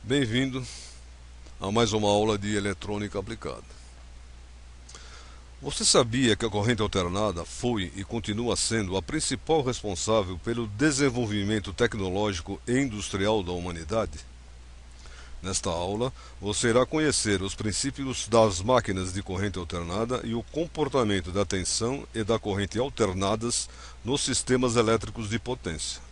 Bem-vindo a mais uma aula de eletrônica aplicada. Você sabia que a corrente alternada foi e continua sendo a principal responsável pelo desenvolvimento tecnológico e industrial da humanidade? Nesta aula, você irá conhecer os princípios das máquinas de corrente alternada e o comportamento da tensão e da corrente alternadas nos sistemas elétricos de potência.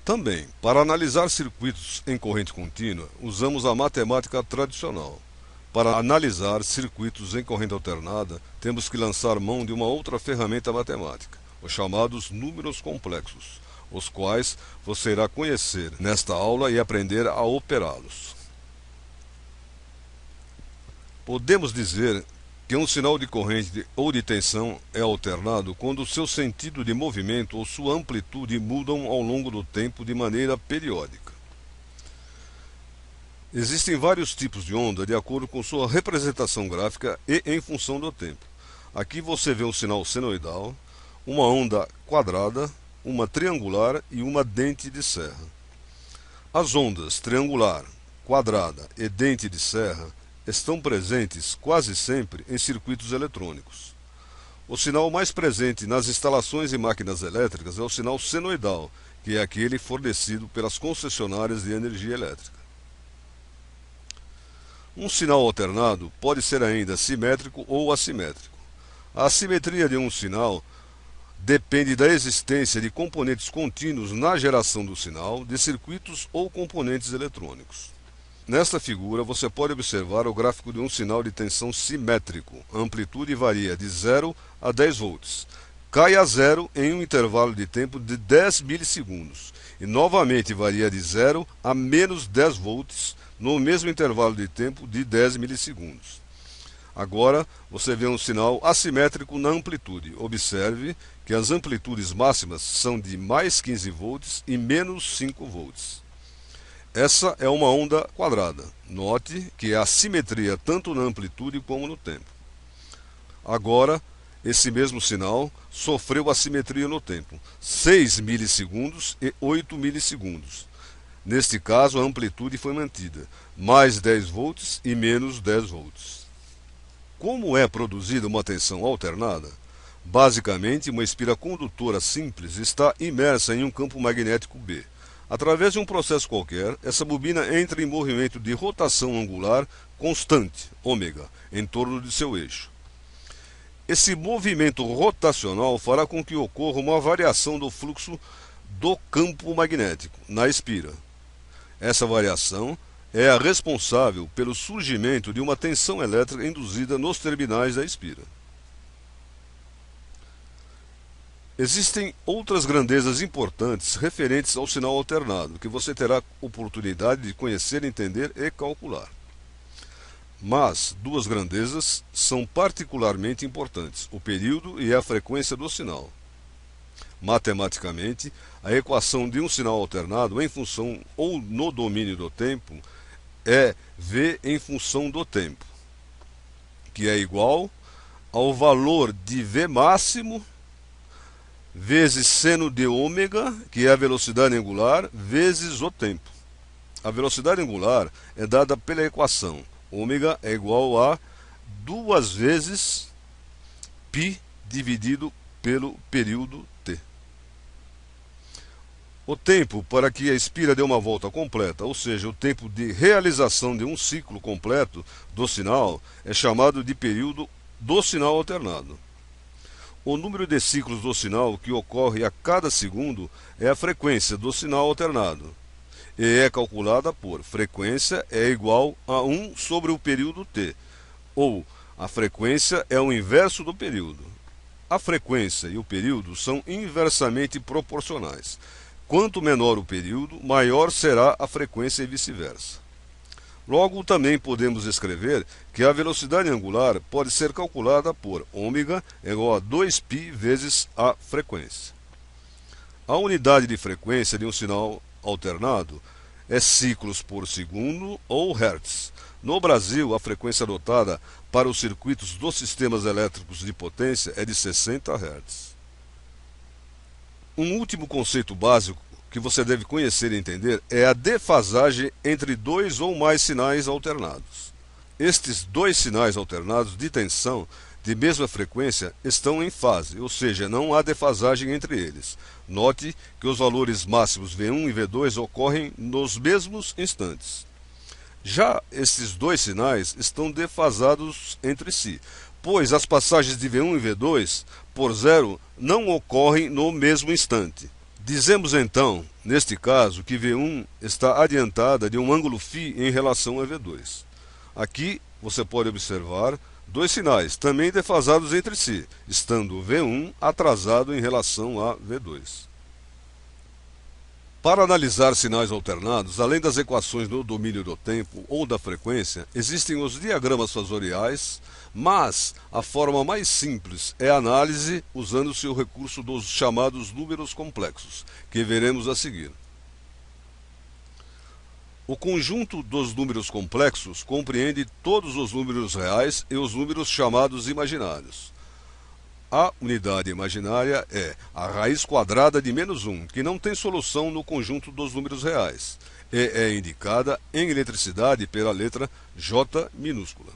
Também, para analisar circuitos em corrente contínua, usamos a matemática tradicional. Para analisar circuitos em corrente alternada, temos que lançar mão de uma outra ferramenta matemática, os chamados números complexos, os quais você irá conhecer nesta aula e aprender a operá-los. Podemos dizer que um sinal de corrente ou de tensão é alternado quando o seu sentido de movimento ou sua amplitude mudam ao longo do tempo de maneira periódica. Existem vários tipos de onda de acordo com sua representação gráfica e em função do tempo. Aqui você vê um sinal senoidal, uma onda quadrada, uma triangular e uma dente de serra. As ondas triangular, quadrada e dente de serra estão presentes quase sempre em circuitos eletrônicos. O sinal mais presente nas instalações e máquinas elétricas é o sinal senoidal, que é aquele fornecido pelas concessionárias de energia elétrica. Um sinal alternado pode ser ainda simétrico ou assimétrico. A assimetria de um sinal depende da existência de componentes contínuos na geração do sinal, de circuitos ou componentes eletrônicos. Nesta figura, você pode observar o gráfico de um sinal de tensão simétrico. A amplitude varia de 0 a 10 volts. Cai a zero em um intervalo de tempo de 10 milissegundos. E novamente varia de 0 a menos 10 volts no mesmo intervalo de tempo de 10 milissegundos. Agora, você vê um sinal assimétrico na amplitude. Observe que as amplitudes máximas são de mais 15 volts e menos 5 volts. Essa é uma onda quadrada. Note que há simetria tanto na amplitude como no tempo. Agora, esse mesmo sinal sofreu assimetria no tempo, 6 milissegundos e 8 milissegundos. Neste caso, a amplitude foi mantida, mais 10 volts e menos 10 volts. Como é produzida uma tensão alternada? Basicamente, uma espira condutora simples está imersa em um campo magnético B. Através de um processo qualquer, essa bobina entra em movimento de rotação angular constante, ômega, em torno de seu eixo. Esse movimento rotacional fará com que ocorra uma variação do fluxo do campo magnético na espira. Essa variação é a responsável pelo surgimento de uma tensão elétrica induzida nos terminais da espira. Existem outras grandezas importantes referentes ao sinal alternado, que você terá oportunidade de conhecer, entender e calcular. Mas duas grandezas são particularmente importantes, o período e a frequência do sinal. Matematicamente, a equação de um sinal alternado em função ou no domínio do tempo é V em função do tempo, que é igual ao valor de V máximo vezes seno de ômega, que é a velocidade angular, vezes o tempo. A velocidade angular é dada pela equação. Ômega é igual a 2 vezes π dividido pelo período t. O tempo para que a espira dê uma volta completa, ou seja, o tempo de realização de um ciclo completo do sinal, é chamado de período do sinal alternado. O número de ciclos do sinal que ocorre a cada segundo é a frequência do sinal alternado, e é calculada por frequência é igual a 1 sobre o período t, ou a frequência é o inverso do período. A frequência e o período são inversamente proporcionais. Quanto menor o período, maior será a frequência e vice-versa. Logo, também podemos escrever que a velocidade angular pode ser calculada por ômega igual a 2π vezes a frequência. A unidade de frequência de um sinal alternado é ciclos por segundo ou hertz. No Brasil, a frequência adotada para os circuitos dos sistemas elétricos de potência é de 60 Hz. Um último conceito básico que você deve conhecer e entender é a defasagem entre dois ou mais sinais alternados. Estes dois sinais alternados de tensão de mesma frequência estão em fase, ou seja, não há defasagem entre eles. Note que os valores máximos V1 e V2 ocorrem nos mesmos instantes. Já estes dois sinais estão defasados entre si, pois as passagens de V1 e V2 por zero não ocorrem no mesmo instante. Dizemos então, neste caso, que V1 está adiantada de um ângulo φ em relação a V2. Aqui você pode observar dois sinais também defasados entre si, estando V1 atrasado em relação a V2. Para analisar sinais alternados, além das equações no domínio do tempo ou da frequência, existem os diagramas fasoriais, mas a forma mais simples é a análise usando-se o recurso dos chamados números complexos, que veremos a seguir. O conjunto dos números complexos compreende todos os números reais e os números chamados imaginários. A unidade imaginária é a raiz quadrada de -1, que não tem solução no conjunto dos números reais, e é indicada em eletricidade pela letra J minúscula.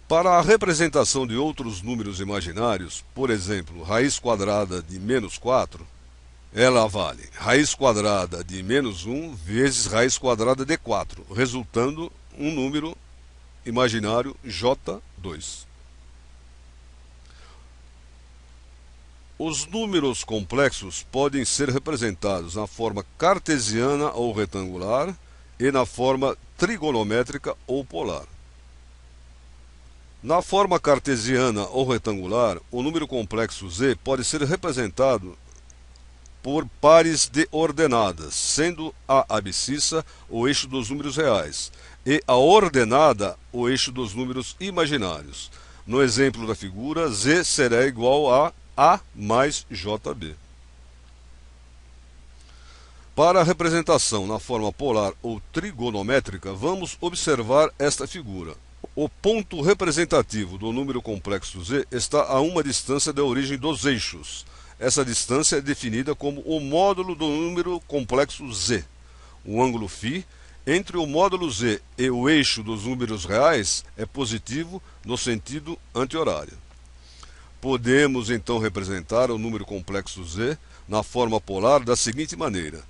Para a representação de outros números imaginários, por exemplo, raiz quadrada de -4, ela vale raiz quadrada de -1 vezes raiz quadrada de 4, resultando um número imaginário J2. Os números complexos podem ser representados na forma cartesiana ou retangular e na forma trigonométrica ou polar. Na forma cartesiana ou retangular, o número complexo z pode ser representado por pares de ordenadas, sendo a abscissa o eixo dos números reais e a ordenada o eixo dos números imaginários. No exemplo da figura, z será igual a mais JB. Para a representação na forma polar ou trigonométrica, vamos observar esta figura. O ponto representativo do número complexo z está a uma distância da origem dos eixos. Essa distância é definida como o módulo do número complexo z. O ângulo φ entre o módulo z e o eixo dos números reais é positivo no sentido anti-horário. Podemos então representar o número complexo z na forma polar da seguinte maneira: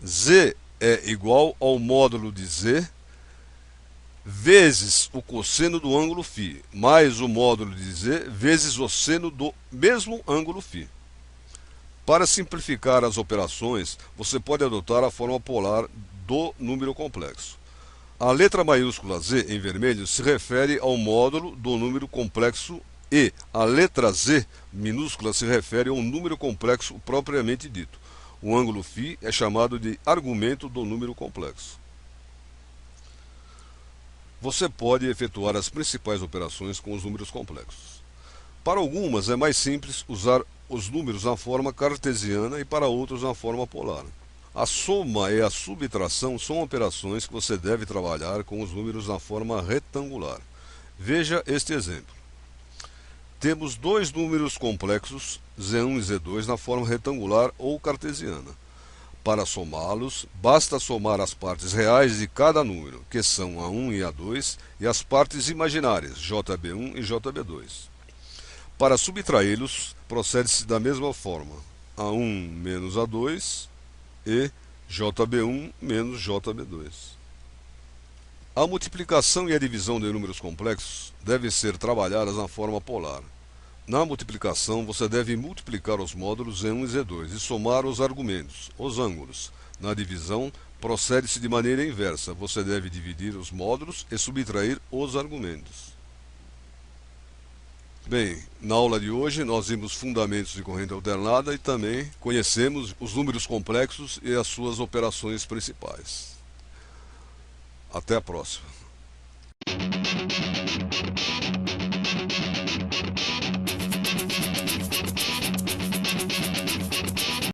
z é igual ao módulo de z vezes o cosseno do ângulo φ, mais o módulo de z vezes o seno do mesmo ângulo φ. Para simplificar as operações, você pode adotar a forma polar do número complexo. A letra maiúscula z em vermelho se refere ao módulo do número complexo e a letra z minúscula se refere ao número complexo propriamente dito. O ângulo φ é chamado de argumento do número complexo. Você pode efetuar as principais operações com os números complexos. Para algumas é mais simples usar os números na forma cartesiana e para outros na forma polar. A soma e a subtração são operações que você deve trabalhar com os números na forma retangular. Veja este exemplo. Temos dois números complexos, Z1 e Z2, na forma retangular ou cartesiana. Para somá-los, basta somar as partes reais de cada número, que são A1 e A2, e as partes imaginárias, JB1 e JB2. Para subtraí-los, procede-se da mesma forma, A1 menos A2 e JB1 menos JB2. A multiplicação e a divisão de números complexos devem ser trabalhadas na forma polar. Na multiplicação, você deve multiplicar os módulos Z1 e Z2 e somar os argumentos, os ângulos. Na divisão, procede-se de maneira inversa. Você deve dividir os módulos e subtrair os argumentos. Bem, na aula de hoje nós vimos fundamentos de corrente alternada e também conhecemos os números complexos e as suas operações principais. Até a próxima.